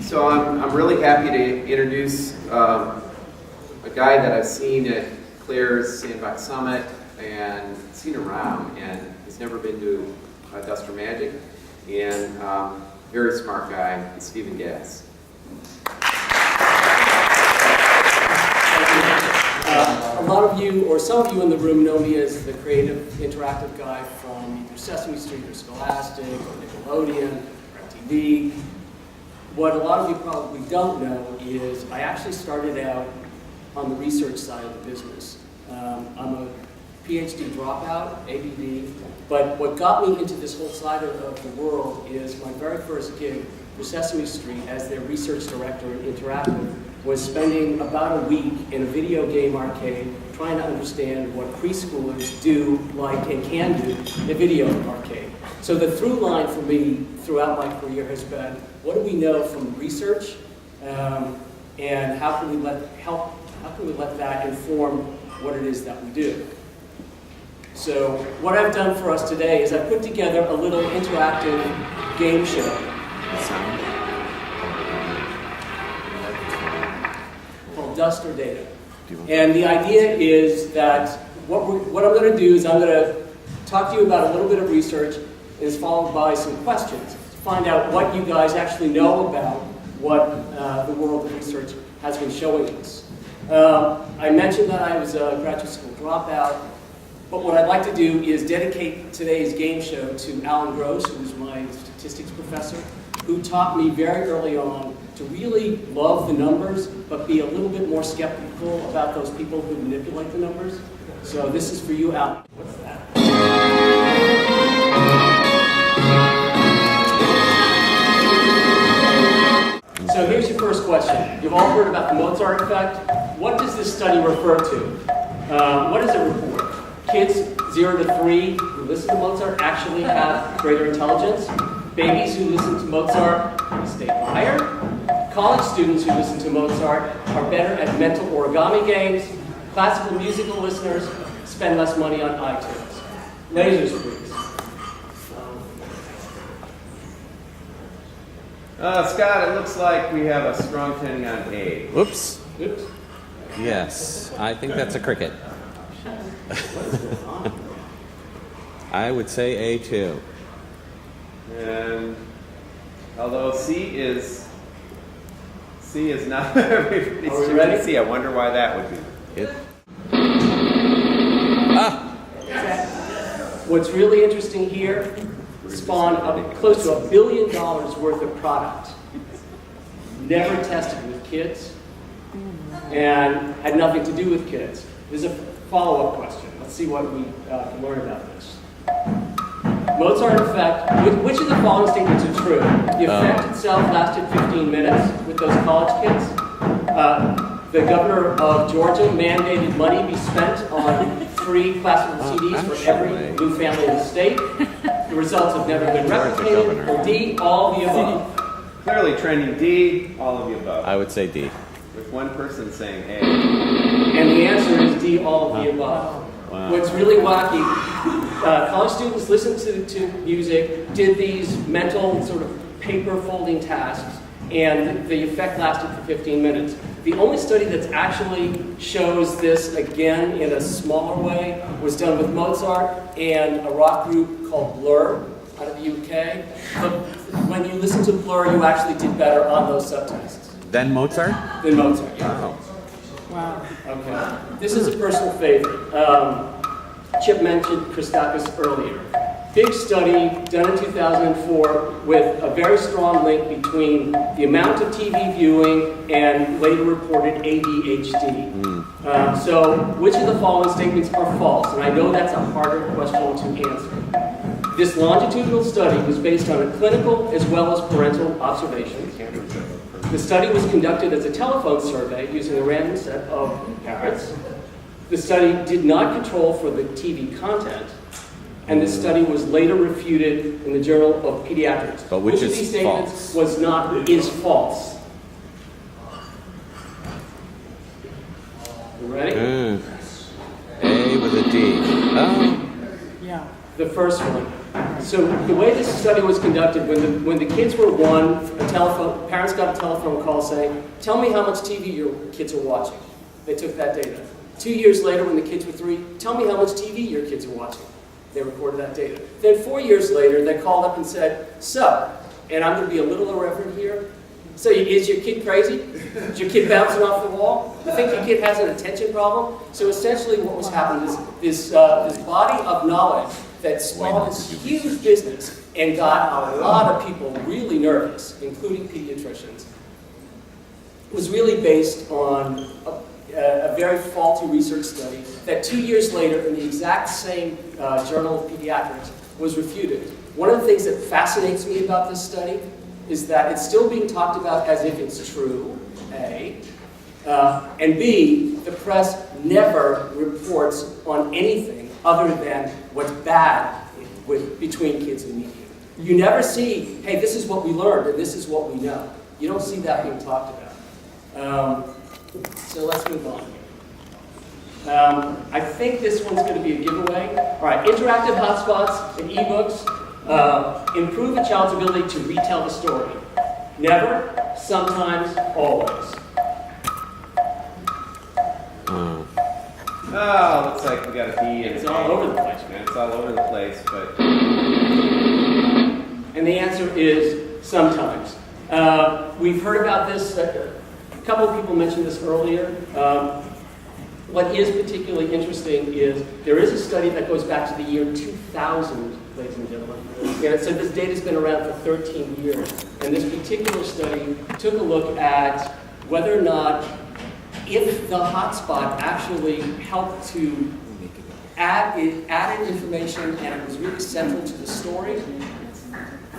So I'm really happy to introduce a guy that I've seen at Claire's Sandbox Summit and seen around, and he's never been to Duster Magic, and very smart guy, Stephen Gass. A lot of you, or some of you in the room, know me as the creative, interactive guy from either Sesame Street or Scholastic or Nickelodeon or MTV. What a lot of you probably don't know is I actually started out on the research side of the business. I'm a PhD dropout, ADD, but what got me into this whole side of the world is my very first gig for Sesame Street as their research director in Interactive was spending about a week in a video game arcade trying to understand what preschoolers do, like, and can do in a video arcade. So the through line for me throughout my career has been, what do we know from research, and how can we let that inform what it is that we do? So what I've done for us today is I put together a little interactive game show called Dust or Data. And the idea is that what I'm going to do is I'm going to talk to you about a little bit of research, and it's followed by some questions to find out what you guys actually know about what the world of research has been showing us. I mentioned that I was a graduate school dropout, but what I'd like to do is dedicate today's game show to Alan Gross, who was my statistics professor, who taught me very early on to really love the numbers, but be a little bit more skeptical about those people who manipulate the numbers. So this is for you, Alan. What's that? So here's your first question. You've all heard about the Mozart Effect. What does this study refer to? What does it report? Kids 0 to 3 who listen to Mozart actually have greater intelligence. Babies who listen to Mozart stay higher. College students who listen to Mozart are better at mental origami games. Classical musical listeners spend less money on iTunes. Lasers, please. Scott, it looks like we have a strong tending on A. Whoops. Oops. Yes, I think that's a cricket. I would say A2. And although C is not everybody's Are we choosing ready? C, I wonder why that would be. What's really interesting here, spawned up close to $1 billion worth of product. Never tested with kids, and had nothing to do with kids. There's a follow-up question. Let's see what we can learn about this. Mozart Effect, which of the following statements are true? The effect itself lasted 15 minutes with those college kids. The governor of Georgia mandated money be spent on free classical CDs for every new family in the state. The results have never been replicated. Or D, all the above. Clearly trending D, all of the above. I would say D. With one person saying A. And the answer is D, all of the above. Wow. What's really wacky, college students listened to music, did these mental sort of paper folding tasks, and the effect lasted for 15 minutes. The only study that actually shows this again in a smaller way was done with Mozart and a rock group called Blur out of the UK. But when you listen to Blur, you actually did better on those subtests Then Mozart? than Mozart. Yeah. Oh. Wow. Okay. This is a personal favorite. Chip mentioned Christakis earlier. Big study done in 2004 with a very strong link between the amount of TV viewing and later reported ADHD. So which of the following statements are false? And I know that's a harder question to answer. This longitudinal study was based on a clinical as well as parental observations. The study was conducted as a telephone survey using a random set of parents. The study did not control for the TV content, and the study was later refuted in the Journal of Pediatrics. But which of is these statements false? is false? You ready? A with a D. Oh. Yeah. The first one. So the way this study was conducted, when the kids were one, parents got a telephone call saying, tell me how much TV your kids are watching. They took that data. 2 years later, when the kids were 3, tell me how much TV your kids are watching. They recorded that data. Then 4 years later, they called up and said, so, and I'm going to be a little irreverent here, so is your kid crazy? Is your kid bouncing off the wall? You think your kid has an attention problem? So essentially what was happening is this body of knowledge that spawned this huge business and got a lot of people really nervous, including pediatricians, was really based on a very faulty research study that 2 years later in the exact same Journal of Pediatrics was refuted. One of the things that fascinates me about this study is that it's still being talked about as if it's true, A, and B, the press never reports on anything other than what's bad between kids and media. You never see, hey, this is what we learned and this is what we know. You don't see that being talked about. So let's move on. I think this one's going to be a giveaway. All right, interactive hotspots and ebooks improve a child's ability to retell the story. Never, sometimes, always. Oh, looks like we got a B and It's all over the place, man. It's all over the place, but And the answer is sometimes. We've heard about this, a couple of people mentioned this earlier. What is particularly interesting is there is a study that goes back to the year 2000, ladies and gentlemen. And so this data's been around for 13 years. And this particular study took a look at whether or not if the hotspot actually helped to added information and it was really central to the story,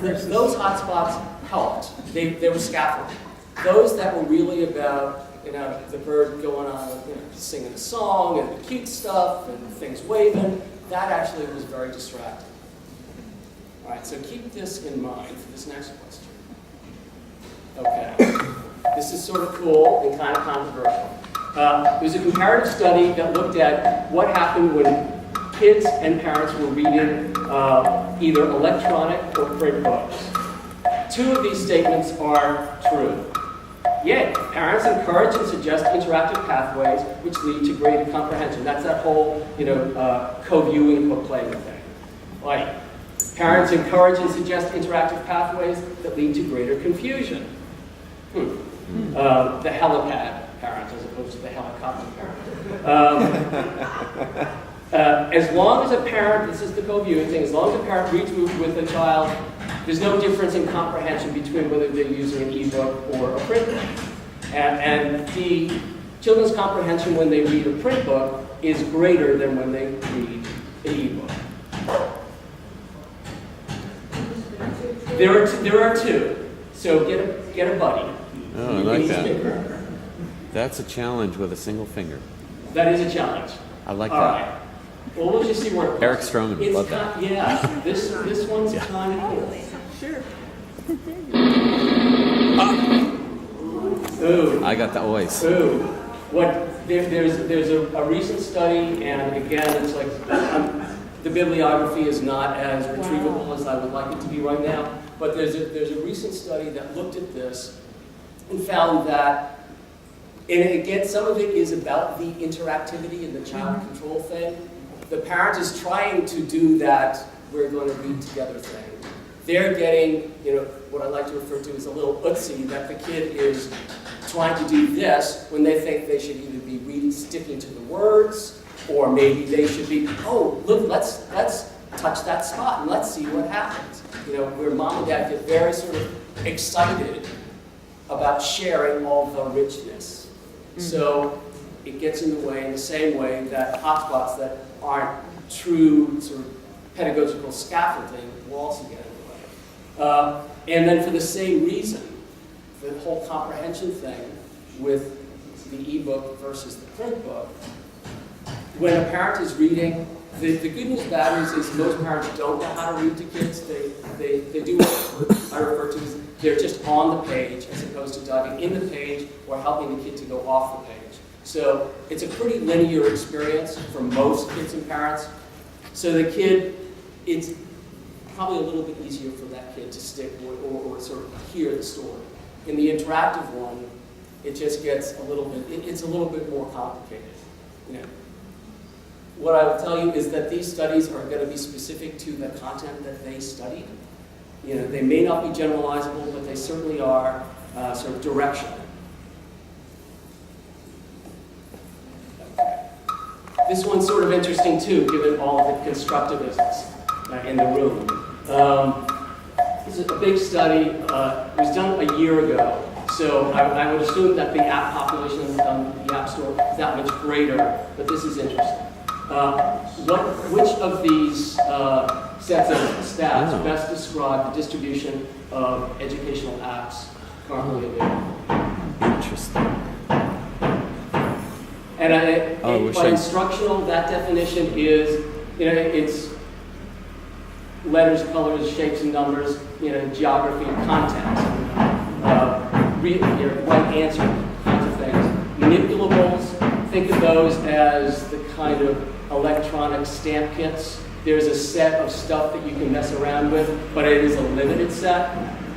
those hotspots helped. They were scaffolding. Those that were really about, the bird going on, singing a song and the cute stuff and things waving, that actually was very distracting. All right, so keep this in mind for this next question. Okay, this is sort of cool and kind of controversial. There's a comparative study that looked at what happened when kids and parents were reading either electronic or print books. 2 of these statements are true. Yay, parents encourage and suggest interactive pathways which lead to greater comprehension. That's that whole, co-viewing, co-playing thing. Like, parents encourage and suggest interactive pathways that lead to greater confusion. The helipad parent as opposed to the helicopter parent. As long as a parent, this is the co-viewing thing, as long as a parent reads with a child, there's no difference in comprehension between whether they're using an ebook or a print book. And the children's comprehension when they read a print book is greater than when they read an ebook. There are 2, so get a buddy. Oh, I like that. That's a challenge with a single finger. That is a challenge. I like All that. right. Well, we'll just see where it goes. Eric Stroman would love that. Yeah, this one's kind of cool. Sure. Ooh. I got the always. Ooh. There's a recent study, and again, it's like the bibliography is not as retrievable as I would like it to be right now. But there's a recent study that looked at this and found that, and again, some of it is about the interactivity and the child control thing. The parent is trying to do that we're going to read together thing. They're getting, what I like to refer to as a little ootsy, that the kid is trying to do this when they think they should either be reading, sticking to the words, or maybe they should be, oh, look, let's touch that spot and let's see what happens. Where mom and dad get very sort of excited about sharing all the richness. So it gets in the way in the same way that hotspots that aren't true sort of pedagogical scaffolding will also get in the way. And then for the same reason, the whole comprehension thing with the ebook versus the print book, when a parent is reading, the good news, bad news is most parents don't know how to read to kids. They do what I refer to as they're just on the page as opposed to diving in the page or helping the kid to go off the page. So it's a pretty linear experience for most kids and parents. So the kid, probably a little bit easier for that kid to stick or sort of hear the story. In the interactive one, it just gets a little bit, it's a little bit more complicated. You know. What I will tell you is that these studies are going to be specific to the content that they studied. You know, they may not be generalizable, but they certainly are sort of directional. This one's sort of interesting too, given all of the constructivisms in the room. This is a big study. It was done a year ago. So I would assume that the app population on the App Store is that much greater, but this is interesting. Which of these sets of stats best describe the distribution of educational apps currently available? Interesting. And by instructional, that definition is, you know, it's letters, colors, shapes, and numbers, you know, geography, content, right answer kinds of things. Manipulables, think of those as the kind of electronic stamp kits. There's a set of stuff that you can mess around with, but it is a limited set.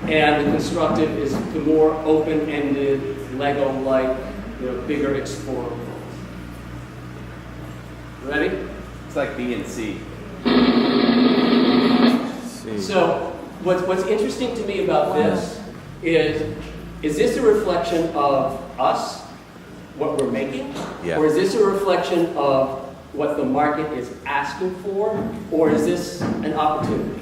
And the constructive is the more open-ended, Lego-like, you know, bigger explorable. Ready? It's like B and C. So what's interesting to me about this is this a reflection of us, what we're making? Yeah. Or is this a reflection of what the market is asking for? Or is this an opportunity?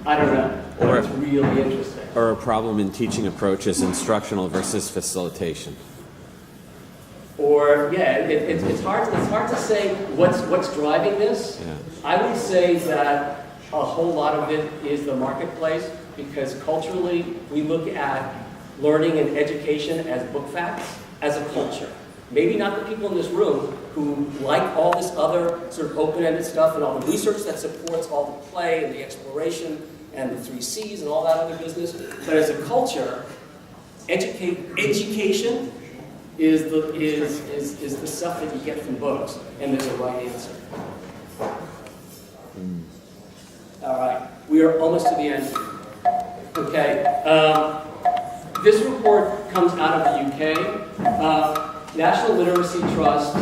I don't know. Or it's really interesting. Or a problem in teaching approaches, instructional versus facilitation. Or it's hard to say what's driving this. Yeah. I would say that a whole lot of it is the marketplace, because culturally we look at learning and education as book facts, as a culture. Maybe not the people in this room who like all this other sort of open-ended stuff and all the research that supports all the play and the exploration and the 3 C's and all that other business. But as a culture, education is the stuff that you get from books, and there's a right answer. All right, we are almost to the end. Okay, this report comes out of the UK. National Literacy Trust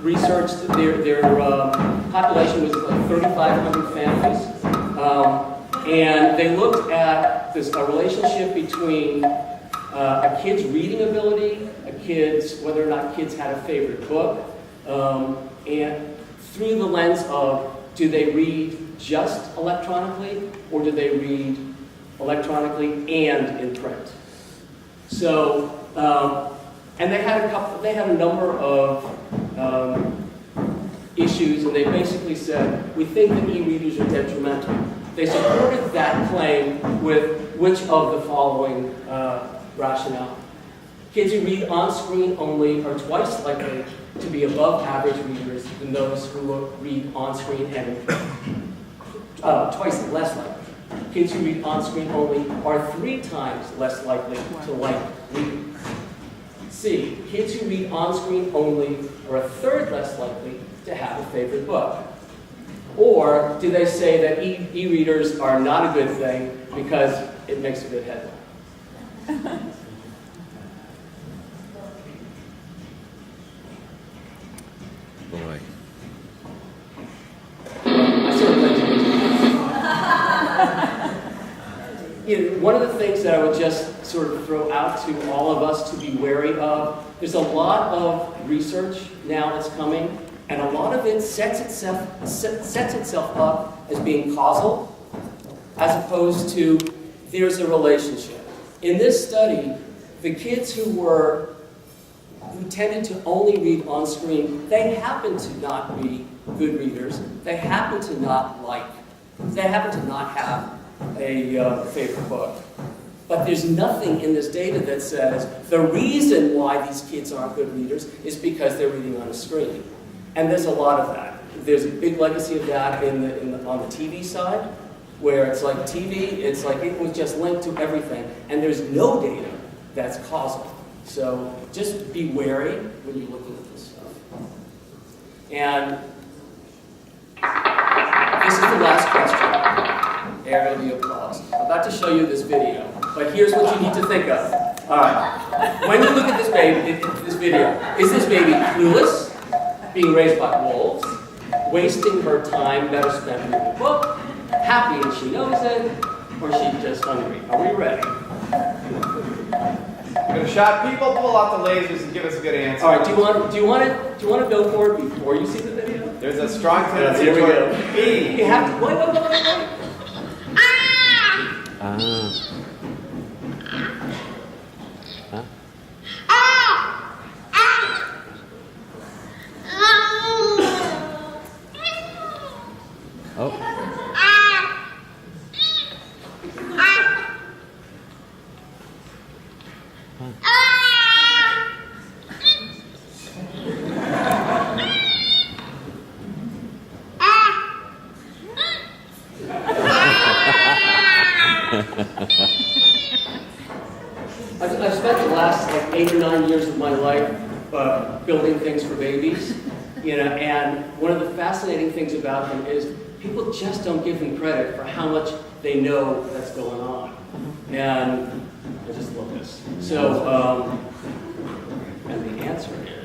researched their population was like 3,500 families, and they looked at a relationship between a kid's reading ability, whether or not kids had a favorite book, and through the lens of, do they read just electronically, or do they read electronically and in print? So, and they had a number of issues, and they basically said, we think that e-readers are detrimental. They supported that claim with which of the following rationale. Kids who read on-screen only are twice likely to be above average readers than those who read on-screen and in print. Twice less likely. Kids who read on-screen only are 3 times less likely to like reading. C, kids who read on-screen only are a 1/3 less likely to have a favorite book. Or do they say that e-readers are not a good thing because it makes a good headline? Boy. I sort of like to one of the things that I would just sort of throw out to all of us to be wary of, there's a lot of research now that's coming, and a lot of it sets itself up as being causal, as opposed to there's a relationship. In this study, the kids who tended to only read on screen, they happen to not be good readers. They happen to not have a favorite book. But there's nothing in this data that says the reason why these kids aren't good readers is because they're reading on a screen. And there's a lot of that. There's a big legacy of that on the TV side, where it's like TV, it's like it was just linked to everything, and there's no data that's causal. So just be wary when you're looking at this stuff. And this is the last question. There will be applause. I'm about to show you this video, but here's what you need to think of. All right. When you look at this baby, this video, is this baby clueless, being raised by wolves, wasting her time better spent reading a book, happy and she knows it, or is she just hungry? Are we ready? Give it a shot. People, pull out the lasers and give us a good answer. All right. Do you want to go for it before you see the video? There's a strong tendency Here we toward go. B. You have to wait. Ah. Huh? Oh. I've spent the last 8 or 9 years of my life building things for babies, and one of the fascinating things about them is people just don't give them credit for how much they know that's going on. And I just love this. So, and the answer is